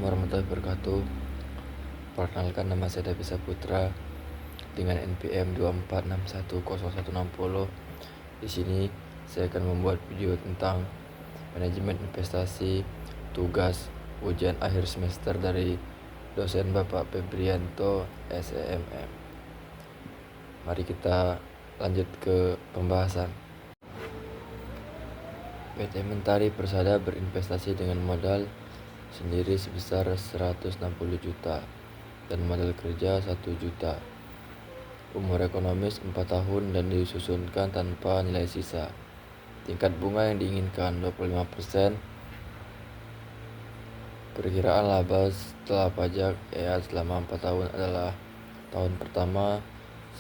Assalamualaikum warahmatullahi wabarakatuh. Perkenalkan, nama saya Davi Saputra dengan NPM 24610160. Di sini saya akan membuat video tentang manajemen investasi, tugas ujian akhir semester dari dosen Bapak Febrianto SEMM. Mari kita lanjut ke pembahasan. PT Mentari Persada berinvestasi dengan modal sendiri sebesar 160 juta dan modal kerja 1 juta. Umur ekonomis 4 tahun dan disusunkan tanpa nilai sisa. Tingkat bunga yang diinginkan 25%. Perkiraan laba setelah pajak EAT selama 4 tahun adalah tahun pertama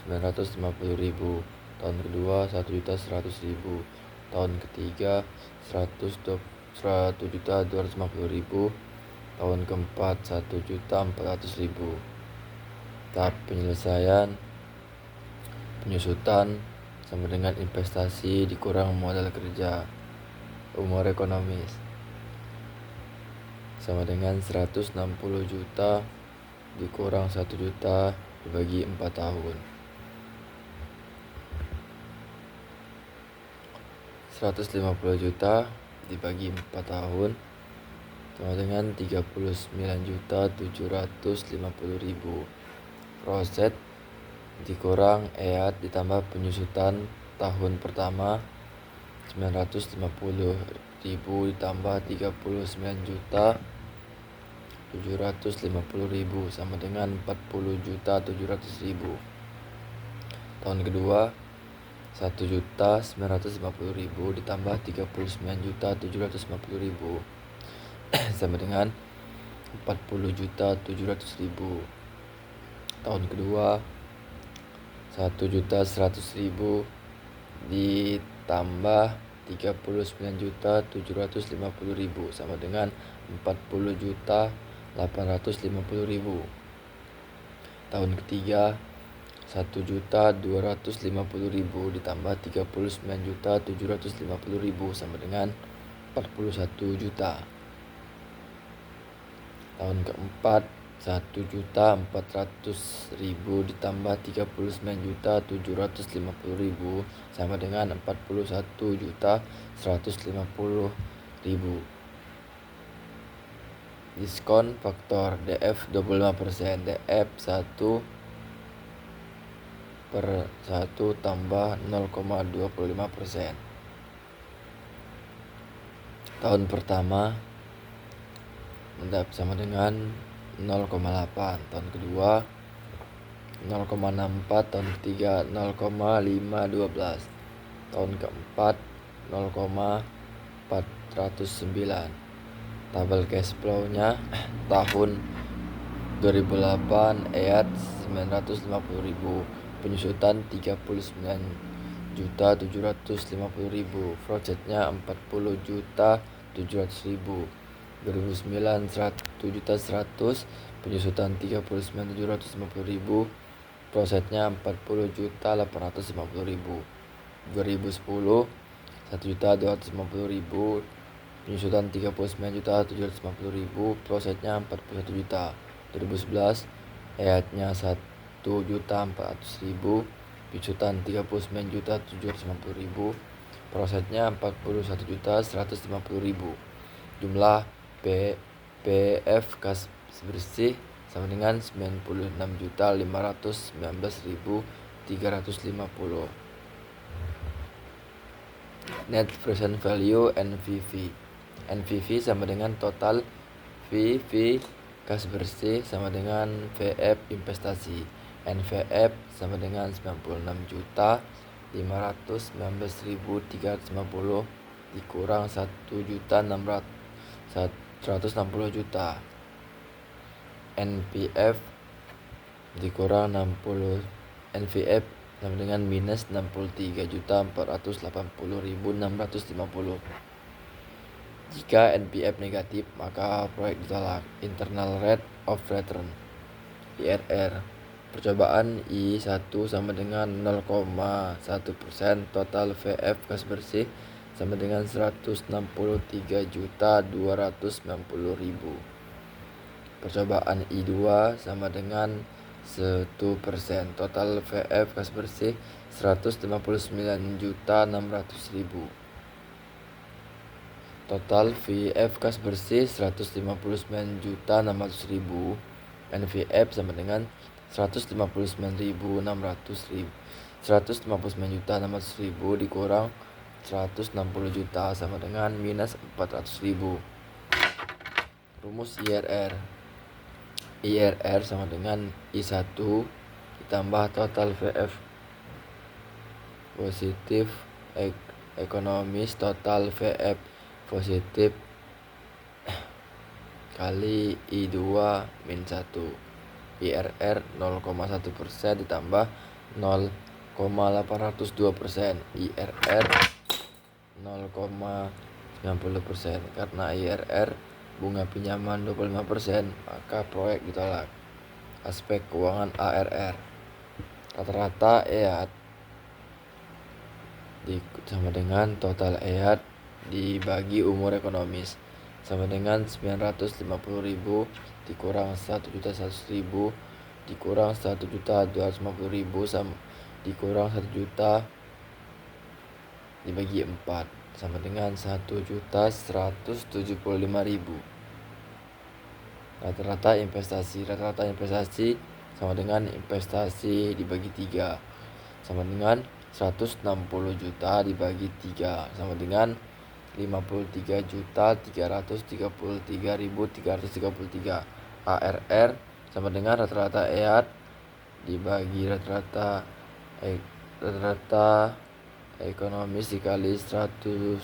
950.000, tahun kedua 1.100.000, tahun ketiga 101.250.000, tahun keempat 1.400.000. Tahap penyelesaian penyusutan sama dengan investasi dikurang modal kerja. Umur ekonomis sama dengan 160 juta dikurang 1 juta dibagi 4 tahun. 150 juta dibagi 4 tahun sama dengan 39.750.000. Proset dikurang EAT ditambah penyusutan tahun pertama 950.000 ditambah 39.750.000 sama dengan 40.700.000. Tahun kedua 1.950.000 ditambah 39.750.000 sama dengan 40.700.000. Tahun kedua 1.100.000 ditambah 39.750.000 sama dengan 40.850.000. Tahun ketiga 1.250.000 ditambah 39.750.000 sama dengan 41 juta. Tahun keempat 1.400.000 ditambah 39.750.000 sama dengan 41.150.000. Diskon faktor DF 25%, DF 1/1 tambah 0,25%. Tahun pertama sama dengan 0,8, tahun kedua 0,64, tahun ketiga 0,512, tahun keempat 0,409. Tabel cash flow-nya tahun 2008 EAT 950.000, penyusutan 39.750.000, proyeknya 40.700.000. 2009 1.100.000, penyusutan 39.750.000, prosetnya 40.850.000. 2010 1.250.000, penyusutan 39.750.000, prosetnya 41 juta. 2011 EAT-nya 1.400.000, penyusutan 39.750.000, prosetnya 41.150.000. Jumlah PF kas bersih sama dengan 96.519.350. Net present value NPV. NPV sama dengan total VV kas bersih sama dengan VF investasi. NVF sama dengan 96.519.350 dikurang 1.160 juta. NPF dikurang 60, NVF sama dengan minus 63.480.650. Jika NPF negatif, maka proyek ditolak. Internal Rate of Return IRR. Percobaan I1 sama dengan 0,1%, total VF kas bersih sama dengan 163.290.000. percobaan I2 sama dengan 1%. Total VF kas bersih 159.600.000. Total VF kas bersih 159.600.000. NVF sama dengan 159.600.000. 159.600.000 dikurang 160 juta sama dengan minus 400.000. Rumus IRR. IRR sama dengan I1 ditambah total VF positif ekonomis total VF positif kali I2 min 1. IRR 0,1% ditambah 0,802%. IRR 0,90%. Karena IRR bunga pinjaman 25%, maka proyek ditolak. Aspek keuangan ARR. Rata-rata EAT sama dengan total EAT dibagi umur ekonomis sama dengan 950.000 dikurang 1.100.000 dikurang 1.250.000 sama dikurang 1 juta dibagi 4 sama dengan 1.175.000. Rata-rata investasi sama dengan investasi dibagi 3 sama dengan 160 juta dibagi 3 sama dengan 53.333.333. ARR sama dengan rata-rata EAT dibagi rata-rata ekonomis dikali 100%.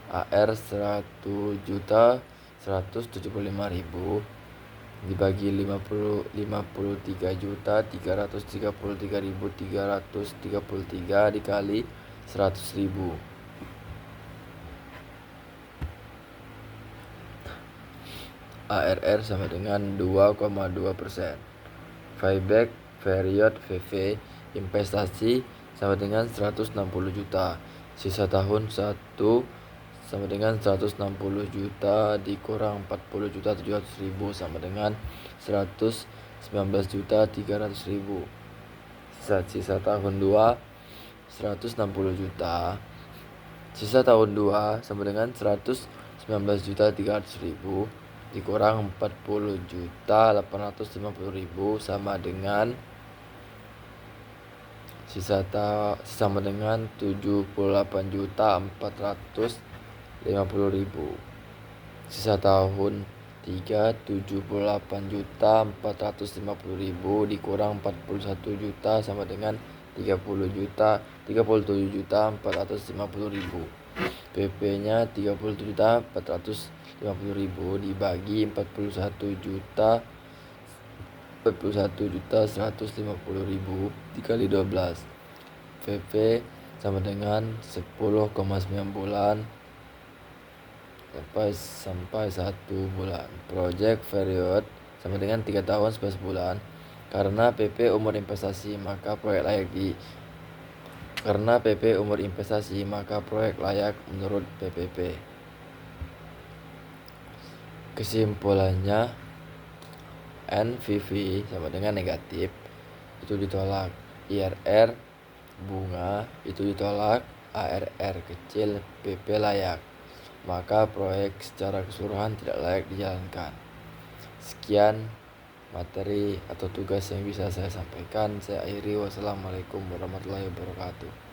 AR 100.175.000 dibagi 53.333.333 dikali 100.000. ARR sama dengan 2,2%. Payback period VV investasi sama dengan 160 juta. Sisa tahun 1 sama dengan 160 juta dikurang 40.700.000 sama dengan 119.300.000. Sisa tahun 2 160 juta. Sisa tahun 2 sama dengan 119.300.000 dikurang 40.850.000 sama dengan sama dengan 78.450.000. Sisa tahun 3 78.450.000 dikurang 41 juta sama dengan 37.450.000. PP-nya 37.450.000 dibagi 41.150.000 dikali 12. PP sama dengan 10,9 bulan sampai 1 bulan. Project period sama dengan 3 tahun 11 bulan. Karena PP umur investasi maka proyek layak menurut PPP. Kesimpulannya, NPV sama dengan negatif itu ditolak. IRR bunga itu ditolak. ARR kecil, PP layak, maka proyek secara keseluruhan tidak layak dijalankan. Sekian materi atau tugas yang bisa saya sampaikan. Saya akhiri. Wassalamualaikum warahmatullahi wabarakatuh.